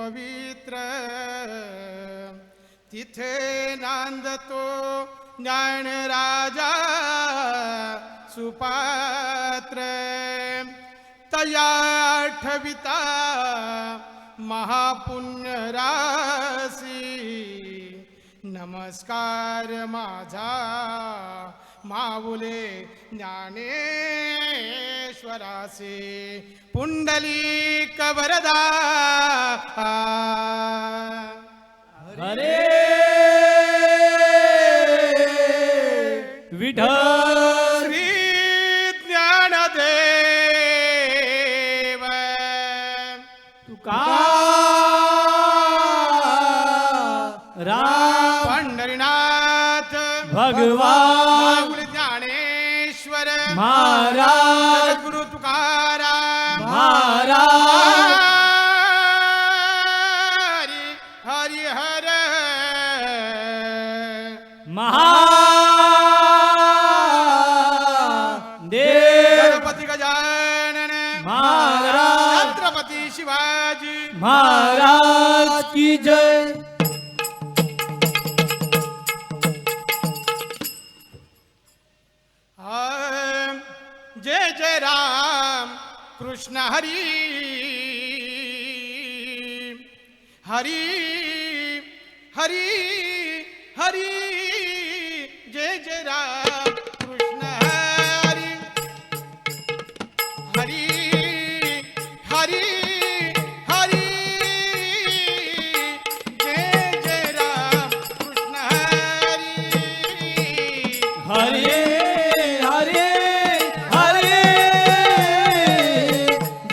पवित्र तिथे नांदतो ज्ञान राजा सुपात्र तया आठविता महापुण्य राशी नमस्कार माझा माऊले ज्ञानेश्वरासे पुंडलिक वरदा हरे विठ्ठल श्री ज्ञानदेव राम पंढरीनाथ भगवान माऊली ज्ञानेश्वर महाराज गुरु तुकाराम महाराज हरि हर महादेव गणपती गजानन महाराज छत्रपती शिवाजी महाराज की जय। जय जय राम कृष्ण हरी हरी हरी हरी जय जय राम कृष्ण हरी हरी हरी हरी जय जय राम कृष्ण हरी हरे हरे हरे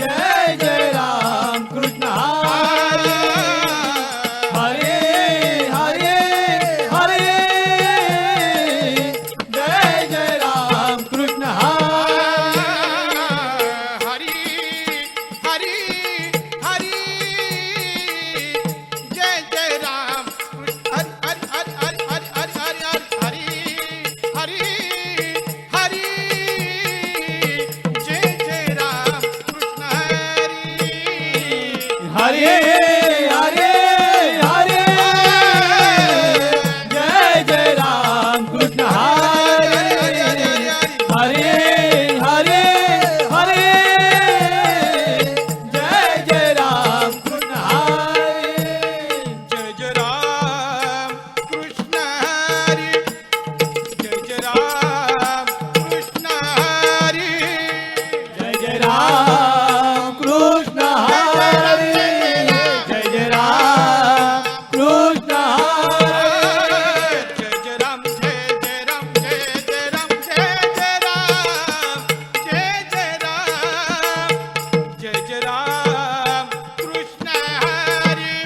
जय जय राम कृष्ण हरे हरे हरे जय जय राम कृष्ण हरी हरी हरी जय जय राम हरि हरि हरि हरि हरि हरि हरि हरि जय जय राम कृष्ण हरी हरे हरे हरे जय जय राम कृष्ण हरे हरे हरे जय जय राम कृष्ण जय जय राम कृष्ण हरी जय जय राम कृष्ण हरी जय जय राम कृष्ण हरे जय जय राम कृष्ण जय जय राम जय जय राम जय जय राम जय जय राम जय जय राम जय जय राम कृष्ण हरी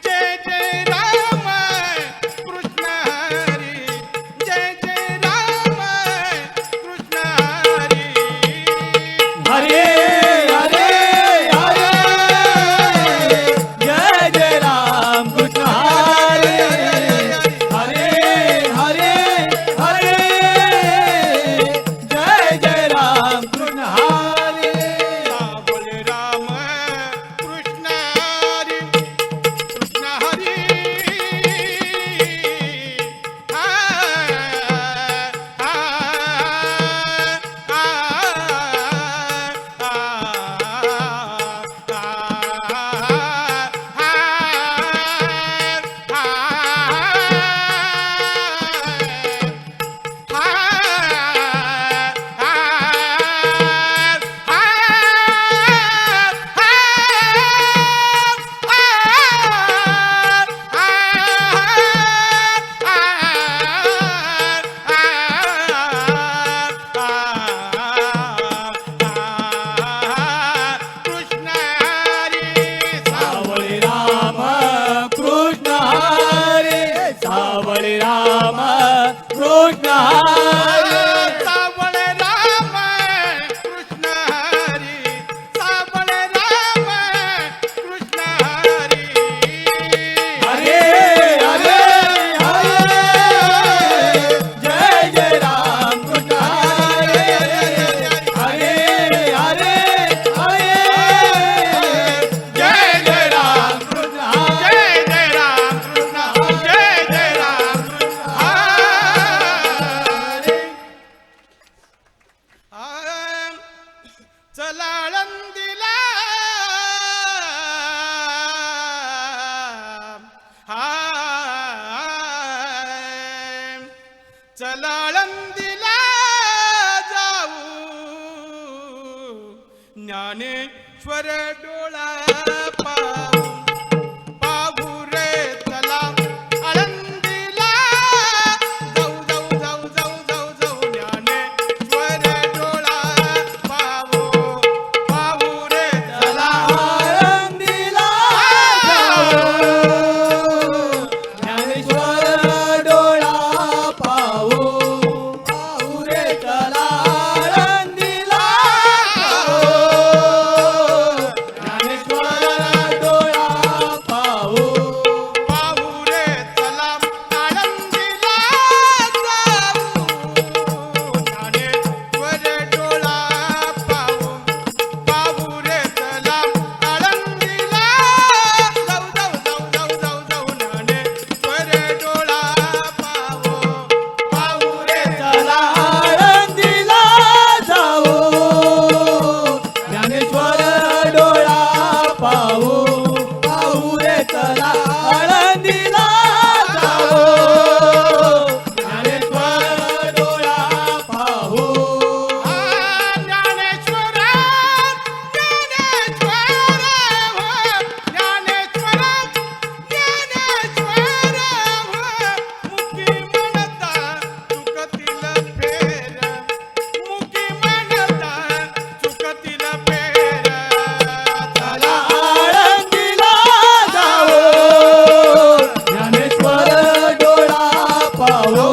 जय जय राम कृष्ण हरी जय जय राम कृष्ण हरी हरे हरे हरे जय जय राम कृष्ण हरे हरे हरे हरे जय जय राम कृष्ण हरे बोले राम कृष्ण हरी कृष्ण हरी कृष्ण हरी सावळे राम कृष्ण हरे सावळे राम कृष्ण हरे सावळ राम कृष्ण हरी सावळ राम कृष्ण हरी हरे हरे हरे जय जय राम कृष्ण हरे हरे हरे हरे जय जय राम कृष्ण चला आळंदीला जाऊ ज्ञानेश्वर डोळा पाहू पाहू रे चला आळंदीला जाऊ जाऊ जाऊ जाऊ जाऊ जाऊ ज्ञानेश्वर डोळा पाहू पाहू रे चला आळंदीला ज्ञानेश्वर डोळा पाहू पाहू रे चला आळंदीला ज्ञानेश्वर डोळा पाहू पाहू रे चला आळंदीला जाऊ ज्ञानेश्वर डोळा पाहू पाहू रे चला आळंदीला जाऊ जाऊ जाऊ जाऊ जाऊ जाऊ ज्ञानेश्वर डोळा पाहू पाहू रे चला आळंदीला जाऊ ज्ञानेश्वर डोळा पाहू पाहू रे चला आळंदीला जाऊ ज्ञानेश्वर डोळा पाहू ज्ञानेश्वर ज्ञानेश्वर ज्ञानेश्वर मुखी म्हणता चुकतील फेर मुखी म्हणता चुकतील फेर चला आळंदीला जाऊ ज्ञानेश्वर डोळा पाहू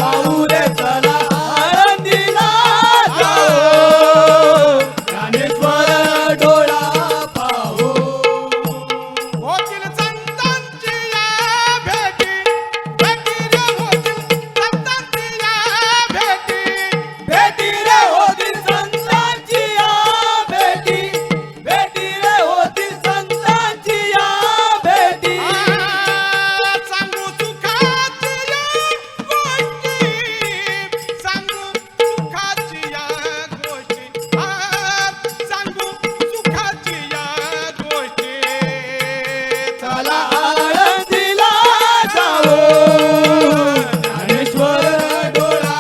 पाहू रे चला आळंदीला जाऊ ज्ञानेश्वर डोळा पाहू होतील संतांची या भेटी भेटी रे होतील संतांची या भेटी भेटी रे होती संतांची या भेटी भेटी रे होती संतांची या भेटी सांगू सुखाची या गोष्टी सांगू सुखाची या गोष्टी सांगू सुखाची या गोष्टी चला आळंदीला जाऊ ज्ञानेश्वर डोळा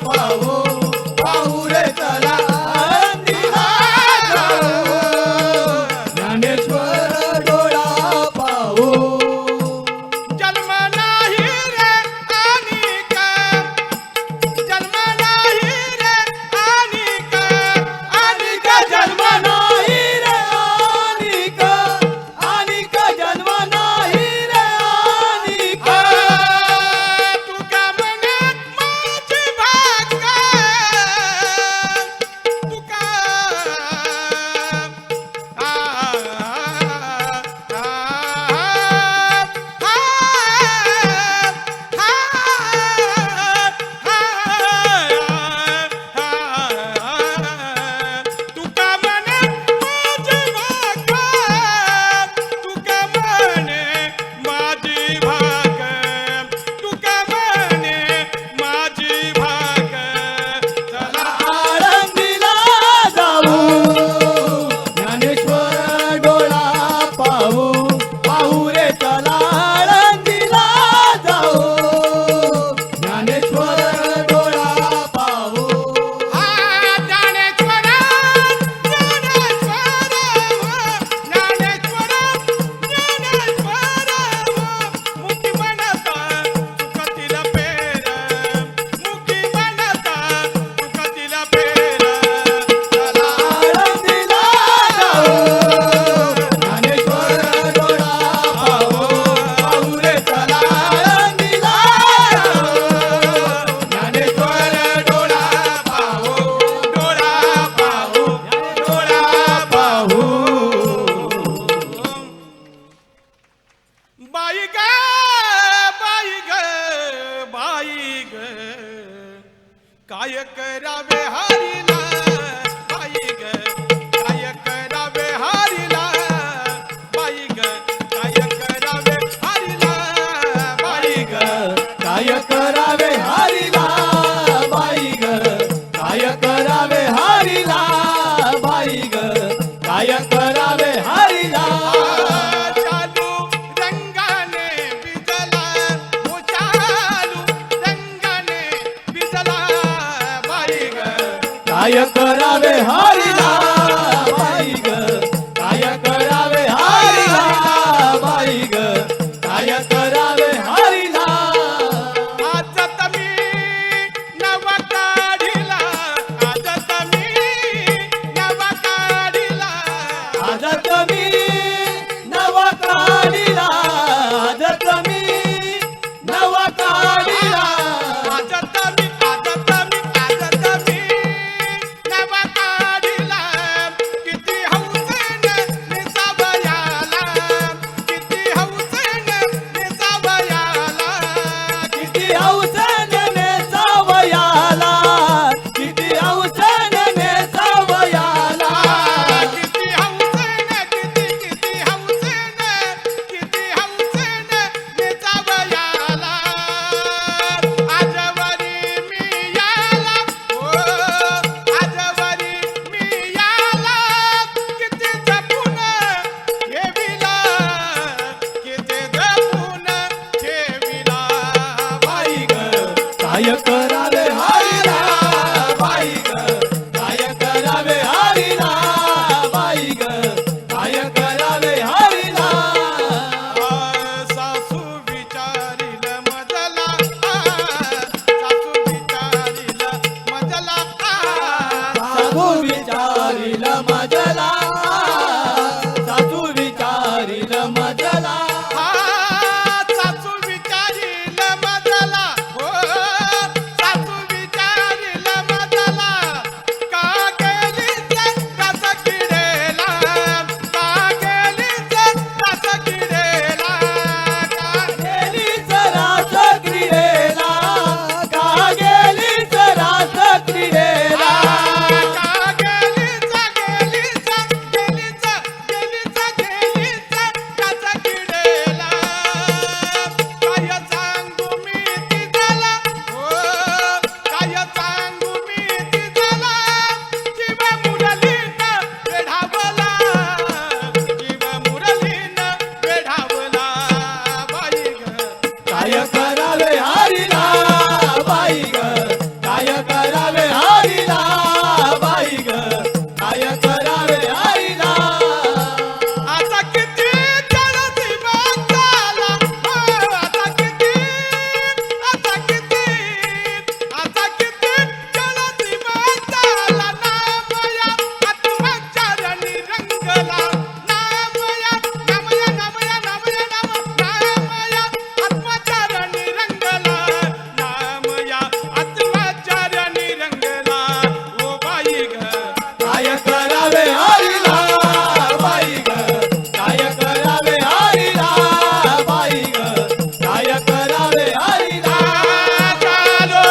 पाहू पाहू रे चला आळंदीला जाऊ ज्ञानेश्वर डोळा पाहू जन्म नाही रे अनिक जन्म नाही रे अनिक अनिक जन्म नाही रे अनिक अनिक जन्म नाही रे अनिक तुका मनात माझी भाका तुका तुका मनात माझी भाका तुका म्हणे माझी भाग तुका म्हणे माझी भाग चला आळंदीला जाऊ ज्ञानेश्वर डोळा पाहू पाहू रे चला आळंदीला जाऊ ज्ञानेश्वर डोळा पाहू ज्ञानेश्वर मुखी म्हणता चुकतील फेर मुखी म्हणता चुकतील फेर चला आळंदीला जाऊ ज्ञानेश्वर डोळा पाहू पाहू रे चला आळंदीला जाऊ ज्ञानेश्वर डोळा पाहू डोळा पाहू डोळा पाहू बाई ग बाई ग बाई ग काय करावे हरीला बाई ग काय करावे हरीला बाई ग काय करावे हरीला बाई ग काय करावे हरीला बाई ग काय करावे हरीला बाई ग काय करावे हरीला चालू रंगाने बिजला हो चालू रंगाने काय करावे हरिला बाई ग काय करावे हरिला बाई ग काय करावे हरिला आज मी नवा काढिला आज मी नवा काढिला आज तुम्ही नवा काढिला आज तुम्ही नवा काढिला आज मी नवा काढिला किती हौसेने निसावयाला किती हौसेने निसावयाला किती हौसेने नेसावयाला किती हौसेने नेसावयाला किती हौसेने किती हौसेने निसावयाला आजवरी मी याला ओ आजवरी मी याला किती जपून ठेविला किती जपून ठेविला बाई ग काय करावे हरिला बाई ग काय करावे हरिला बाई ग काय करावे हरिला सासू विचारिल मजला सासू विचारिल मजला सासू विचारिल मजला सासू विचारिल मजला सासू विचारिल मजला हो सासू विचारिल मजला का गेलीच रस किडेला का गेलीच रस किडेला गेलीच रास क्रीडेला का गेलीच रास क्रीडेला का गेलीच गेलीच गेलीच गेलीच गेलीच रस किडेला काय सांगू मी तिला हो काय सांगू मी तिला जीव मुरलीन वेढावला जीव मुरलीन वेढावला बाई ग काय करावे हरिला बाई ग काय करावे हरिला बाई ग काय करावे हरिला आता किती जळती माताला हो आता किती जळती माताला नामया आत्मचरणी रंगला नामया नामया नामया नामया नामया आत्मचरणी रंगला नामया आत्मचरणी रंगला ओ बाई ग काय करावे हरिला बाई ग काय करावे हरिला बाई ग काय करावे हरिला चालो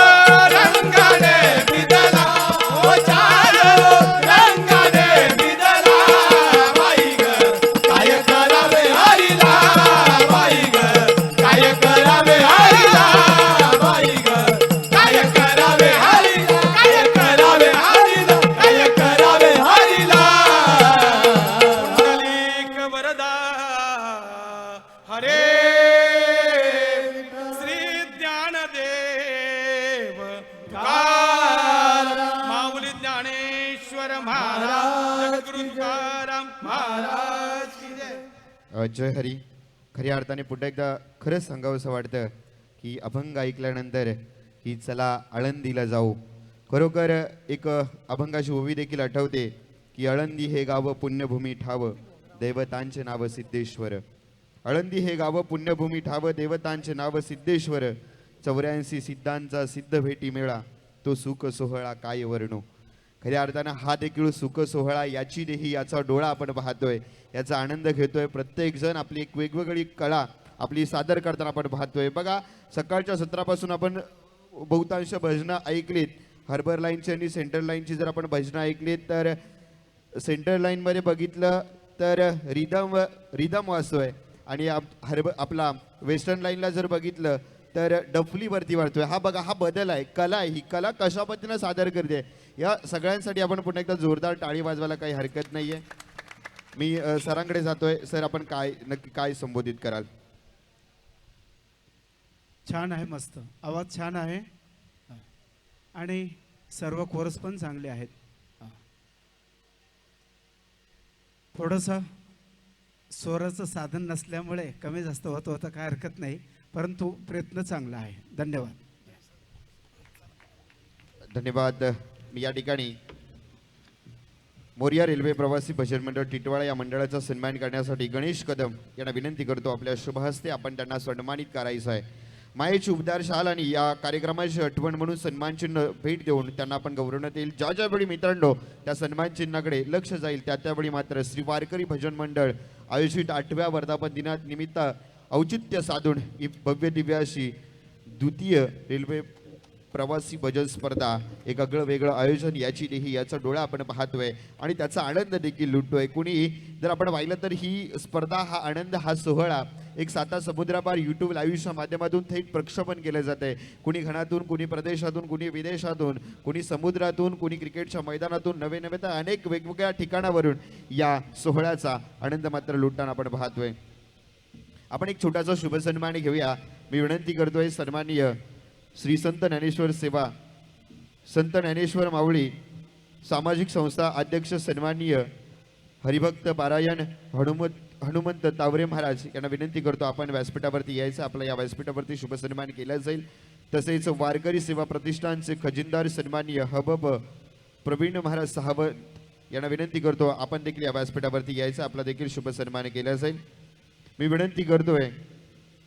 रंगाने बिदला ओ चालो रंगाने बिदला बाई ग काय करावे हरिला बाई ग काय करावे हरिला बाई ग काय करावे हरिला काय करावे हरिला काय करावे हरिला पुंडलिक वरदा हरे श्री ज्ञानदेव माऊली ज्ञानेश्वर महाराज जगद्गुरु तुकाराम महाराज की जय. जय हरी. खऱ्या अर्थाने पुन्हा एकदा खरंच सांगावंसं वाटतं की अभंग ऐकल्यानंतर की चला आळंदीला जाऊ. खरोखर एक अभंगाची ओवी देखील आठवते की आळंदी हे गाव पुण्यभूमी ठाव दैवतांचे नाव सिद्धेश्वर. आळंदी हे गाव पुण्यभूमी ठाव देवतांचे नाव सिद्धेश्वर. 84 सिद्धांचा सिद्ध भेटी मेळा तो सुख सोहळा काय वर्णो. खऱ्या अर्थानं हा देखील सुख सोहळा याची देही याचा डोळा आपण पाहतोय, याचा आनंद घेतोय. प्रत्येक जण आपली एक वेगवेगळी कला आपली सादर करताना आपण पाहतोय. बघा सकाळच्या सत्रापासून आपण बहुतांश भजनं ऐकलीत. हार्बर लाईनची आणि सेंटर लाईनची जर आपण भजनं ऐकलीत तर सेंटर लाईनमध्ये बघितलं तर रिदम वाजतोय आणि आपला वेस्टर्न लाईनला जर बघितलं तर डफलीवरती वाढतोय. हा बघा हा बदल आहे, कला आहे. ही कला कशा पद्धतीनं सादर करते या सगळ्यांसाठी आपण पुन्हा एकदा जोरदार टाळी वाजवायला काही हरकत नाही आहे. मी सरांकडे जातोय. सर आपण नक्की काय संबोधित कराल? छान आहे, मस्त आवाज छान आहे आणि सर्व कोरस पण चांगले आहेत. थोडंसं स्वराचं साधन नसल्यामुळे कमी जास्त होत होतं, काय हरकत नाही, परंतु प्रयत्न चांगला आहे. धन्यवाद. धन्यवाद. मी या ठिकाणी मोरिया रेल्वे प्रवासी भजन मंडळ टिटवाळा या मंडळाचा सन्मान करण्यासाठी गणेश कदम यांना विनंती करतो. आपल्या शुभ हस्ते आपण त्यांना सन्मानित करायचं आहे. मायेची उबदार शाल आणि या कार्यक्रमाची आठवण म्हणून सन्मान चिन्ह भेट देऊन त्यांना आपण गौरवण्यात येईल. ज्या ज्यावेळी मित्रांनो त्या सन्मान चिन्हाकडे लक्ष जाईल त्यावेळी मात्र श्री वारकरी भजन मंडळ आयोजित 8व्या वर्धापन दिनानिमित्त औचित्य साधून ही भव्य दिव्य अशी द्वितीय रेल्वे प्रवासी भजन स्पर्धा एक आगळं वेगळं आयोजन याची देही याचा डोळा आपण पाहतोय आणि त्याचा आनंद देखील लुटतोय. कुणी जर आपण पाहिलं तर ही स्पर्धा, हा आनंद, हा सोहळा एक साता समुद्रापार यूट्यूब लाईव्हच्या माध्यमातून थेट प्रक्षेपण केलं जात आहे. कुणी घरातून, कुणी प्रदेशातून, कुणी विदेशातून, कुणी समुद्रातून, कुणी क्रिकेटच्या मैदानातून, नवे नवे तर अनेक वेगवेगळ्या ठिकाणावरून या सोहळ्याचा आनंद मात्र लुटताना आपण पाहतोय. आपण एक छोटासा शुभ सन्मान घेऊया. मी विनंती करतोय सन्माननीय श्री संत ज्ञानेश्वर सेवा, संत ज्ञानेश्वर माऊली सामाजिक संस्था अध्यक्ष सन्माननीय हरिभक्त पारायण हनुमंत तावरे महाराज यांना विनंती करतो आपण व्यासपीठावरती यायचं. आपला या व्यासपीठावरती शुभ सन्मान केला जाईल. तसेच वारकरी सेवा प्रतिष्ठानचे खजिनदार सन्माननीय हबब प्रवीण महाराज साहबत यांना विनंती करतो आपण देखील या व्यासपीठावरती यायचं. आपला देखील शुभ सन्मान केला जाईल. मी विनंती करतोय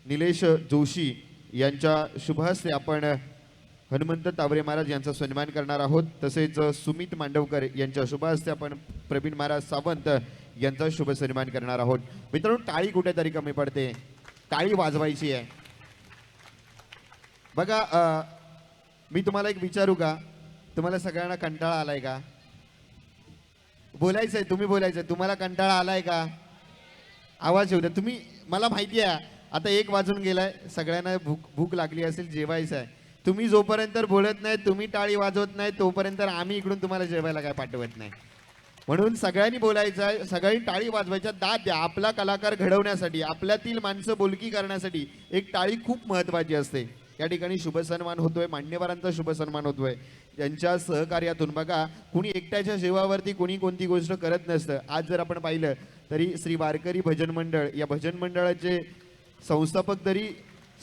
निलेश जोशी यांच्या शुभ हस्ते आपण हनुमंत तावरे महाराज यांचा सन्मान करणार आहोत. तसेच सुमित मांडवकर यांच्या शुभ हस्ते आपण प्रवीण महाराज सावंत यांचा शुभ सन्मान करणार आहोत. मित्रांनो, टाळी कुठेतरी कमी पडते, टाळी वाजवायची आहे. बघा, मी तुम्हाला एक विचारू का? तुम्हाला सगळ्यांना कंटाळा आलाय का? बोलायचंय, तुम्ही बोलायचंय. तुम्हाला कंटाळा आलाय का? आवाज येऊ द्या. तुम्ही, मला माहिती आहे आता 1 वाजून गेलाय, सगळ्यांना भूक लागली असेल, जेवायचं आहे. तुम्ही जोपर्यंत बोलत नाही, तुम्ही टाळी वाजवत नाही, तोपर्यंत आम्ही इकडून तुम्हाला जेवायला काय पाठवत नाही. म्हणून सगळ्यांनी बोलायचं आहे, सगळ्यांनी टाळी वाजवायच्या. दाद द्या. आपला कलाकार घडवण्यासाठी, आपल्यातील माणसं बोलकी करण्यासाठी एक टाळी खूप महत्त्वाची असते. या ठिकाणी शुभ सन्मान होतोय, मान्यवरांचा शुभ सन्मान होतोय त्यांच्या सहकार्यातून. बघा, कुणी एकट्याच्या जीवावरती कोणी कोणती गोष्ट करत नसतं. आज जर आपण पाहिलं तरी श्री वारकरी भजन मंडळ, या भजन मंडळाचे संस्थापक जरी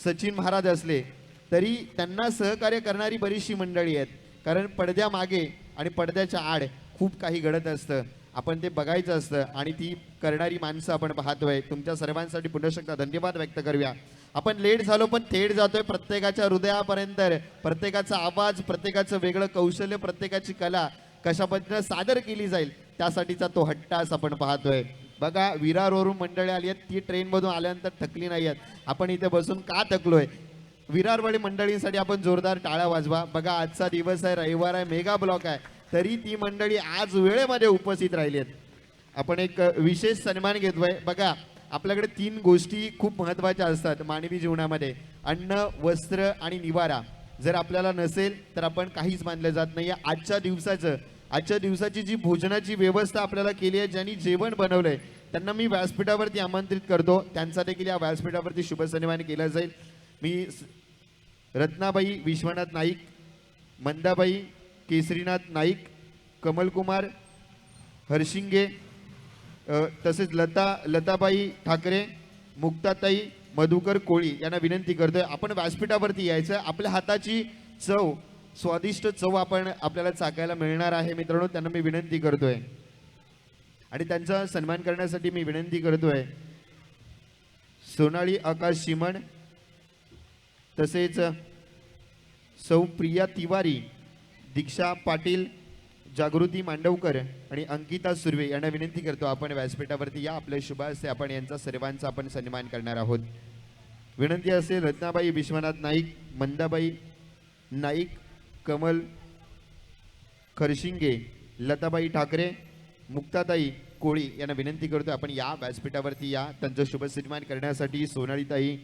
सचिन महाराज असले तरी त्यांना सहकार्य करणारी बरीचशी मंडळी आहेत. कारण पडद्यामागे आणि पडद्याच्या आड खूप काही घडत असतं, आपण ते बघायचं असतं आणि ती करणारी माणसं आपण पाहतोय. तुमच्या सर्वांसाठी पुन्हा एकदा धन्यवाद व्यक्त करूया. आपण लेट झालो पण थेट जातोय प्रत्येकाच्या हृदयापर्यंत. प्रत्येकाचा आवाज, प्रत्येकाचं वेगळं कौशल्य, प्रत्येकाची कला कशा पद्धतीने सादर केली जाईल त्यासाठीचा तो हट्टास आपण पाहतोय. बघा, विरारवरून मंडळी आली आहेत, ती ट्रेनमधून आल्यानंतर थकली नाही आहेत. आपण इथे बसून का थकलोय? विरारवाडी मंडळींसाठी आपण जोरदार टाळ्या वाजवा. बघा, आजचा दिवस आहे, रविवार आहे, मेगा ब्लॉक आहे, तरी ती मंडळी आज वेळेमध्ये उपस्थित राहिली आहेत. आपण एक विशेष सन्मान घेतोय. बघा, आपल्याकडे 3 गोष्टी खूप महत्त्वाच्या असतात मानवी जीवनामध्ये: अन्न, वस्त्र आणि निवारा. जर आपल्याला नसेल तर आपण काहीच मानलं जात नाही. आजच्या दिवसाची जी भोजनाची व्यवस्था आपल्याला केली आहे, ज्यांनी जेवण बनवलंय त्यांना मी व्यासपीठावरती आमंत्रित करतो. त्यांचा देखील या व्यासपीठावरती शुभ सन्मान केला जाईल. मी रत्नाबाई विश्वनाथ नाईक, मंदाबाई केसरीनाथ नाईक, कमलकुमार हरशिंगे, तसेच लताबाई ठाकरे, मुक्ताताई मधुकर कोळी यांना विनंती करतोय आपण व्यासपीठावरती यायचं. आपल्या हाताची चव, स्वादिष्ट चव आपल्याला चाकायला मिळणार आहे. मित्रांनो, त्यांना मी विनंती करतोय आणि त्यांचा सन्मान करण्यासाठी मी विनंती करतोय सोनाली आकाश शिमण, तसेच सौ प्रिया तिवारी, दीक्षा पाटील, जागृती मांडवकर आणि अंकिता सुर्वे यांना विनंती करतो आपण व्यासपीठावरती या. आपल्या शुभ हस्ते आपण यांचा सर्वांचा आपण सन्मान करणार आहोत. विनंती असेल रत्नाबाई विश्वनाथ नाईक, मंदाबाई नाईक, कमल खरशिंगे, लताबाई ठाकरे, मुक्ताताई कोळी यांना विनंती करतो आपण या व्यासपीठावरती या. त्यांचा शुभ सन्मान करण्यासाठी सोनालीताई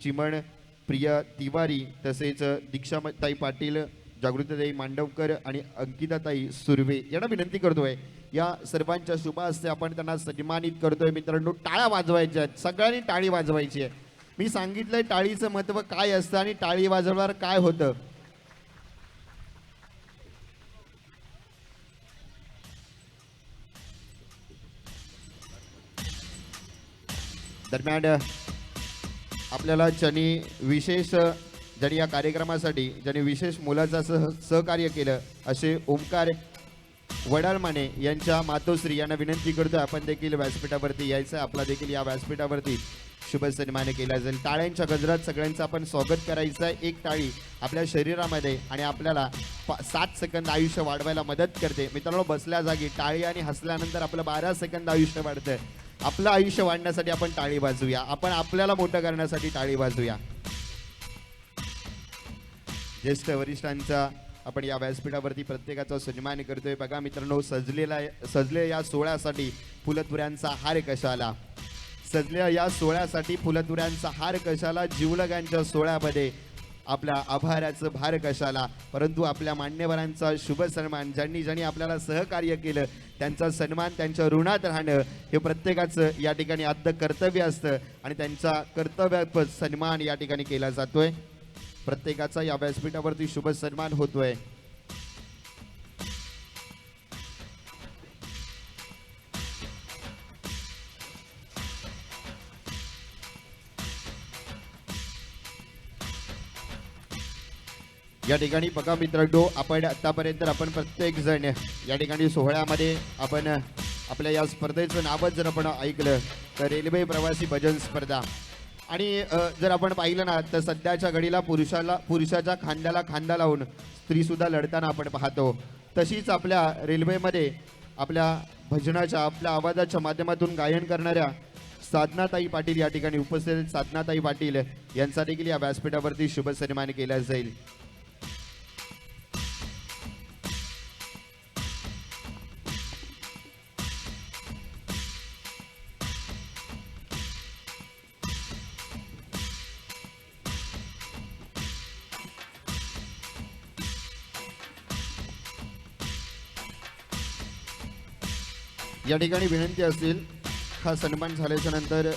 चिमण, प्रिया तिवारी, तसेच दीक्षाताई पाटील, जागृतीताई मांडवकर आणि अंकिताताई सुर्वे यांना विनंती करतोय. या सर्वांच्या शुभ हस्ते आपण त्यांना सन्मानित करतोय. मित्रांनो, टाळ्या वाजवायच्या आहेत, सगळ्यांनी टाळी वाजवायची आहे. मी सांगितलंय टाळीचं महत्त्व काय असतं आणि टाळी वाजवल्यावर काय होतं. दरम्यान आपल्याला ज्यांनी या कार्यक्रमासाठी ज्यांनी विशेष मोलाचं सहकार्य केलं असे ओमकार वडाळमाने यांच्या मातोश्री यांना विनंती करतोय आपण देखील व्यासपीठावरती यायचं, आपला देखील या व्यासपीठावरती शुभ सन्मान केला जाईल. टाळ्यांच्या गजरात सगळ्यांचं आपण स्वागत करायचं आहे. एक टाळी आपल्या शरीरामध्ये आणि आपल्याला 7 सेकंद आयुष्य वाढवायला मदत करते. मित्रांनो, बसल्या जागी टाळी आणि हसल्यानंतर आपलं 12 सेकंद आयुष्य वाढतं. आपलं आयुष्य वाढण्यासाठी आपण टाळी वाजवूया, आपण आपल्याला मोठं करण्यासाठी टाळी वाजवूया. ज्येष्ठ वरिष्ठांचा आपण या व्यासपीठावरती प्रत्येकाचा सन्मान करतोय. बघा मित्रांनो, सजलेल्या या सोहळ्यासाठी फुलतुऱ्यांचा हार कशाला, सजलेल्या या सोहळ्यासाठी फुलतुऱ्यांचा हार कशाला, जिवलगांच्या सोहळ्यामध्ये आपल्या आभाराचं भार कशाला, परंतु आपल्या मान्यवरांचा शुभ सन्मान, ज्यांनी आपल्याला सहकार्य केलं त्यांचा सन्मान, त्यांच्या ऋणात राहणं हे प्रत्येकाचं या ठिकाणी आद्य कर्तव्य असतं आणि त्यांचा कर्तव्य सन्मान या ठिकाणी केला जातोय. प्रत्येकाचा या व्यासपीठावरती शुभ सन्मान होतोय. या ठिकाणी बघा मित्रांनो, आपण आतापर्यंत प्रत्येक जण या ठिकाणी सोहळ्यामध्ये आपण आपल्या या स्पर्धेचं नावच जर आपण ऐकलं तर रेल्वे प्रवासी भजन स्पर्धा. आणि जर आपण पाहिलं ना तर सध्याच्या घडीला पुरुषाच्या खांद्याला खांदा लावून स्त्री सुद्धा लढताना आपण पाहतो. तशीच आपल्या रेल्वेमध्ये आपल्या भजनाच्या आपल्या आवाजाच्या माध्यमातून गायन करणाऱ्या साधनाताई पाटील या ठिकाणी उपस्थित. साधनाताई पाटील यांचा देखील या व्यासपीठावरती शुभ सन्मान केला जाईल. या ठिकाणी विनंती असेल, हा सन्मान झाल्याच्या नंतर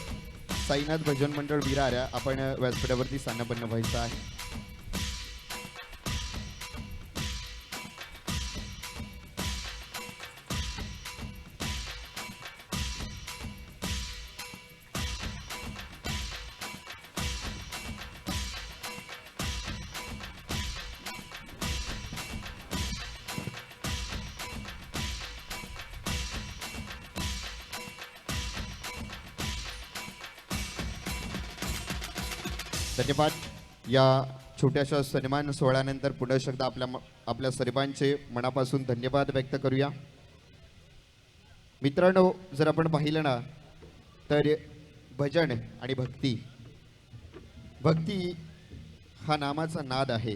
साईनाथ भजन मंडळ विरार आपण व्यासपीठावरती स्थानापन्न व्हायचं आहे. धन्यवाद. या छोट्याशा सन्मान सोहळ्यानंतर पुन्हा एकदा आपल्या सर्वांचे मनापासून धन्यवाद व्यक्त करूया. मित्रांनो, जर आपण पाहिलं ना तर भजन आणि भक्ती हा नामाचा नाद आहे.